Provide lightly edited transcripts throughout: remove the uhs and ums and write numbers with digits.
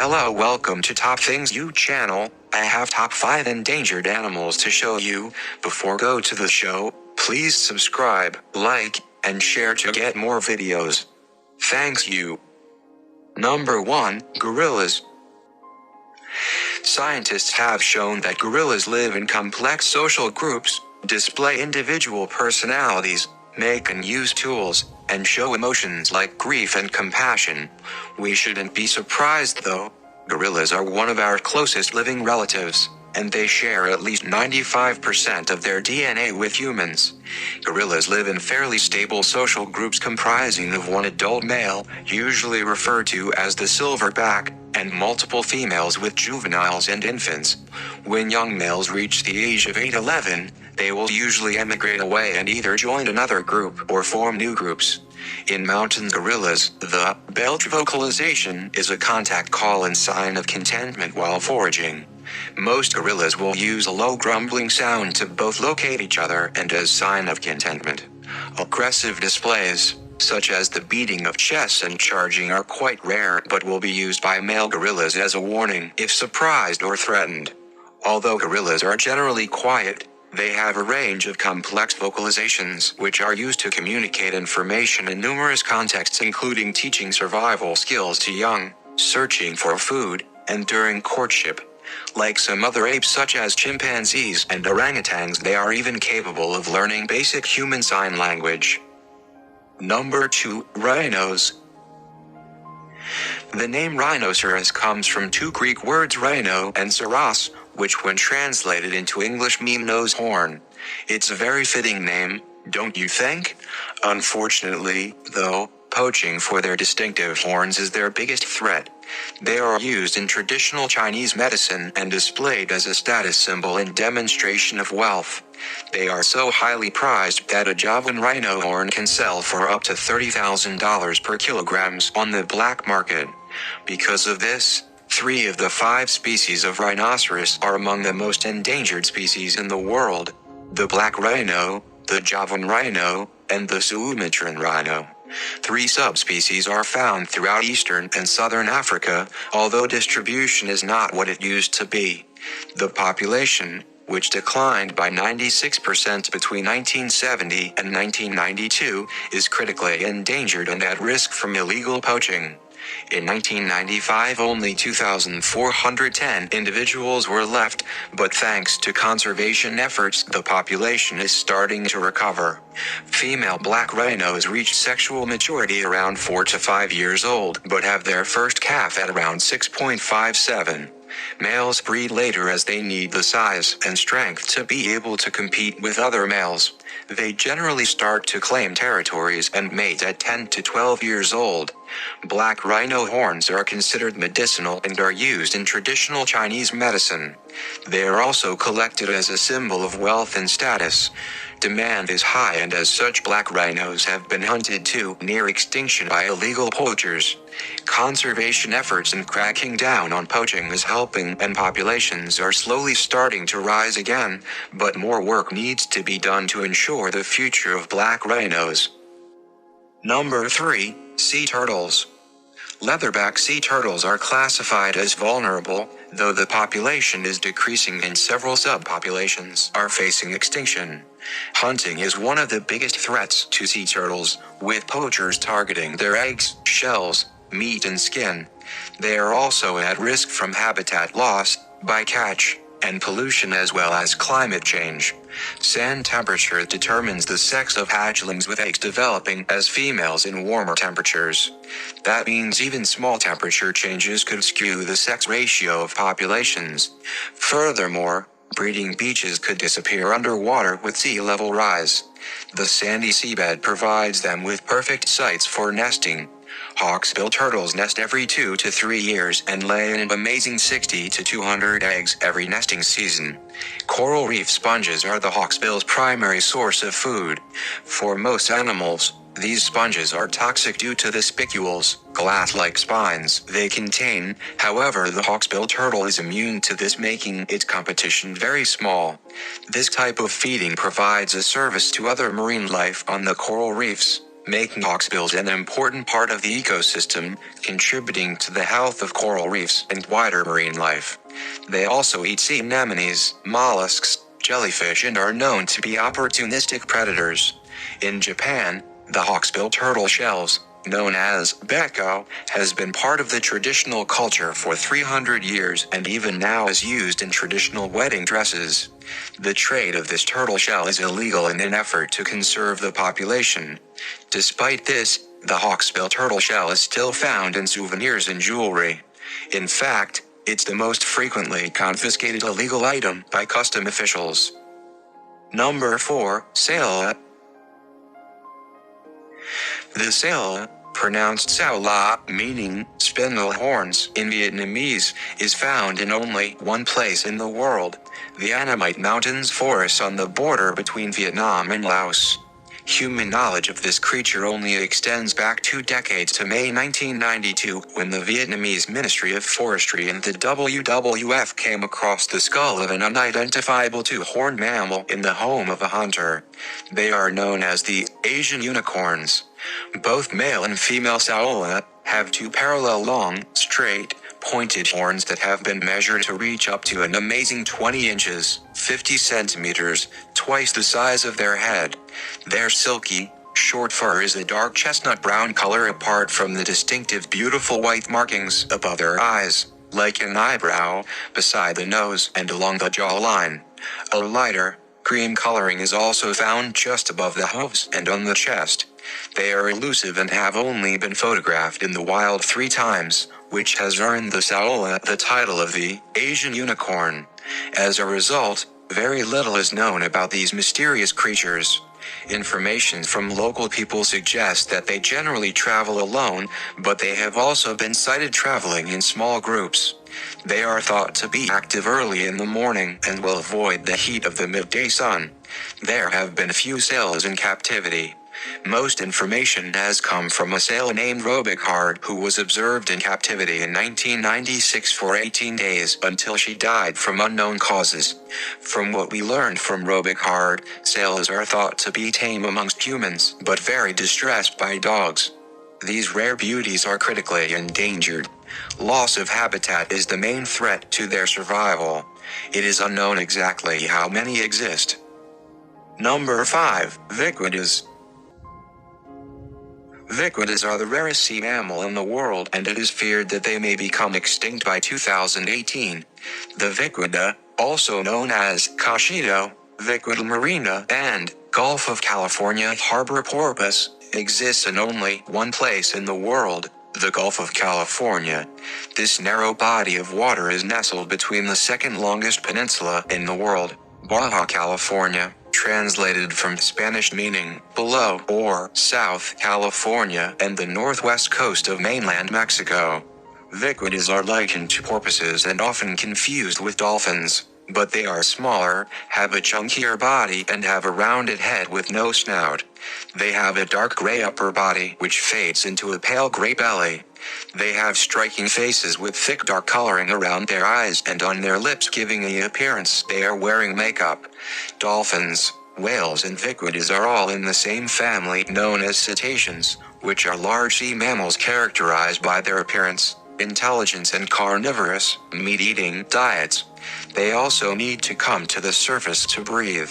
Hello, welcome to Top Things You channel. I have top 5 endangered animals to show you. Before go to the show, please subscribe, like, and share to get more videos. Thanks you. Number 1, Gorillas. Scientists have shown that gorillas live in complex social groups, display individual personalities, make and use tools, and show emotions like grief and compassion. We shouldn't be surprised though. Gorillas are one of our closest living relatives, and they share at least 95% of their DNA with humans. Gorillas live in fairly stable social groups comprising of one adult male, usually referred to as the silverback, and multiple females with juveniles and infants. When young males reach the age of 8-11, they will usually emigrate away and either join another group or form new groups. In mountain gorillas, the belch vocalization is a contact call and sign of contentment while foraging. Most gorillas will use a low grumbling sound to both locate each other and as sign of contentment. Aggressive displays, such as the beating of chests and charging, are quite rare but will be used by male gorillas as a warning if surprised or threatened. Although gorillas are generally quiet, they have a range of complex vocalizations which are used to communicate information in numerous contexts, including teaching survival skills to young, searching for food, and during courtship. Like some other apes such as chimpanzees and orangutans, they are even capable of learning basic human sign language. Number 2, Rhinos. The name rhinoceros comes from two Greek words rhino and ceros, which when translated into English mean nose horn. It's a very fitting name, don't you think? Unfortunately, though, poaching for their distinctive horns is their biggest threat. They are used in traditional Chinese medicine and displayed as a status symbol in demonstration of wealth. They are so highly prized that a Javan rhino horn can sell for up to $30,000 per kilogram on the black market. Because of this, 3 of the 5 species of rhinoceros are among the most endangered species in the world: the black rhino, the Javan rhino, and the Sumatran rhino. 3 subspecies are found throughout eastern and southern Africa, although distribution is not what it used to be. The population, which declined by 96% between 1970 and 1992, is critically endangered and at risk from illegal poaching. In 1995, only 2,410 individuals were left, but thanks to conservation efforts, the population is starting to recover. Female black rhinos reach sexual maturity around 4 to 5 years old, but have their first calf at around 6.57. Males breed later as they need the size and strength to be able to compete with other males. They generally start to claim territories and mate at 10 to 12 years old. Black rhino horns are considered medicinal and are used in traditional Chinese medicine. They are also collected as a symbol of wealth and status. Demand is high, and as such black rhinos have been hunted to near extinction by illegal poachers. Conservation efforts and cracking down on poaching is helping, and populations are slowly starting to rise again, but more work needs to be done to ensure the future of black rhinos. Number 3, Sea turtles. Leatherback sea turtles are classified as vulnerable, though the population is decreasing and several subpopulations are facing extinction. Hunting is one of the biggest threats to sea turtles, with poachers targeting their eggs, shells, meat and skin. They are also at risk from habitat loss, bycatch, and pollution, as well as climate change. Sand temperature determines the sex of hatchlings, with eggs developing as females in warmer temperatures. That means even small temperature changes could skew the sex ratio of populations. Furthermore, breeding beaches could disappear underwater with sea level rise. The sandy seabed provides them with perfect sites for nesting. Hawksbill turtles nest every 2 to 3 years and lay an amazing 60 to 200 eggs every nesting season. Coral reef sponges are the hawksbill's primary source of food. For most animals, these sponges are toxic due to the spicules, glass-like spines they contain. However, the hawksbill turtle is immune to this, making its competition very small. This type of feeding provides a service to other marine life on the coral reefs, making hawksbills an important part of the ecosystem, contributing to the health of coral reefs and wider marine life. They also eat sea anemones, mollusks, jellyfish, and are known to be opportunistic predators. In Japan, the hawksbill turtle shells, known as beko, has been part of the traditional culture for 300 years and even now is used in traditional wedding dresses. The trade of this turtle shell is illegal in an effort to conserve the population. Despite this, the hawksbill turtle shell is still found in souvenirs and jewelry. In fact, it's the most frequently confiscated illegal item by custom officials. Number 4, Saola. The saola, pronounced sao la, meaning spindle horns in Vietnamese, is found in only one place in the world, the Annamite Mountains forests on the border between Vietnam and Laos. Human knowledge of this creature only extends back 2 decades to May 1992, when the Vietnamese Ministry of Forestry and the WWF came across the skull of an unidentifiable 2-horned mammal in the home of a hunter. They are known as the Asian unicorns. Both male and female saola have 2 parallel long, straight, pointed horns that have been measured to reach up to an amazing 20 inches, 50 centimeters, twice the size of their head. Their silky, short fur is a dark chestnut brown color apart from the distinctive beautiful white markings above their eyes, like an eyebrow, beside the nose and along the jawline. A lighter, cream coloring is also found just above the hooves and on the chest. They are elusive and have only been photographed in the wild 3 times, which has earned the saola the title of the Asian unicorn. As a result, very little is known about these mysterious creatures. Information from local people suggests that they generally travel alone, but they have also been sighted traveling in small groups. They are thought to be active early in the morning and will avoid the heat of the midday sun. There have been few saolas in captivity. Most information has come from a sailor named Robicard, who was observed in captivity in 1996 for 18 days until she died from unknown causes. From what we learned from Robicard, sailors are thought to be tame amongst humans, but very distressed by dogs. These rare beauties are critically endangered. Loss of habitat is the main threat to their survival. It is unknown exactly how many exist. Number 5, Viquidas. Viquidas are the rarest sea mammal in the world, and it is feared that they may become extinct by 2018. The viquida, also known as Cachito, Viquida marina, and Gulf of California harbor porpoise, exists in only one place in the world, the Gulf of California. This narrow body of water is nestled between the second longest peninsula in the world, Baja California, translated from Spanish meaning below or South California, and the northwest coast of mainland Mexico. Viquidas are likened to porpoises and often confused with dolphins, but they are smaller, have a chunkier body, and have a rounded head with no snout. They have a dark gray upper body which fades into a pale gray belly. They have striking faces with thick dark coloring around their eyes and on their lips, giving the appearance they are wearing makeup. Dolphins, whales, and viquidas are all in the same family known as cetaceans, which are large sea mammals characterized by their appearance, intelligence, and carnivorous, meat-eating diets. They also need to come to the surface to breathe.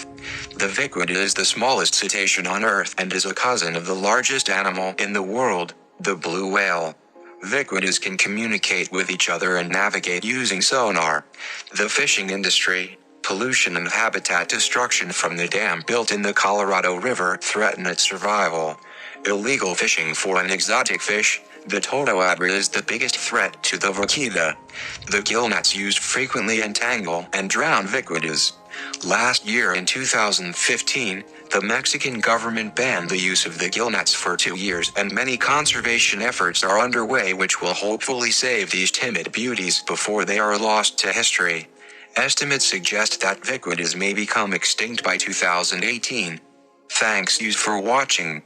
The viquida is the smallest cetacean on Earth and is a cousin of the largest animal in the world, the blue whale. Viquidas can communicate with each other and navigate using sonar. The fishing industry, pollution, and habitat destruction from the dam built in the Colorado River threaten its survival. Illegal fishing for an exotic fish, the totoabra, is the biggest threat to the viquida. The gill nets used frequently entangle and drown viquidas. Last year in 2015, the Mexican government banned the use of the gill nets for 2 years, and many conservation efforts are underway which will hopefully save these timid beauties before they are lost to history. Estimates suggest that viquidas may become extinct by 2018. Thanks you for watching.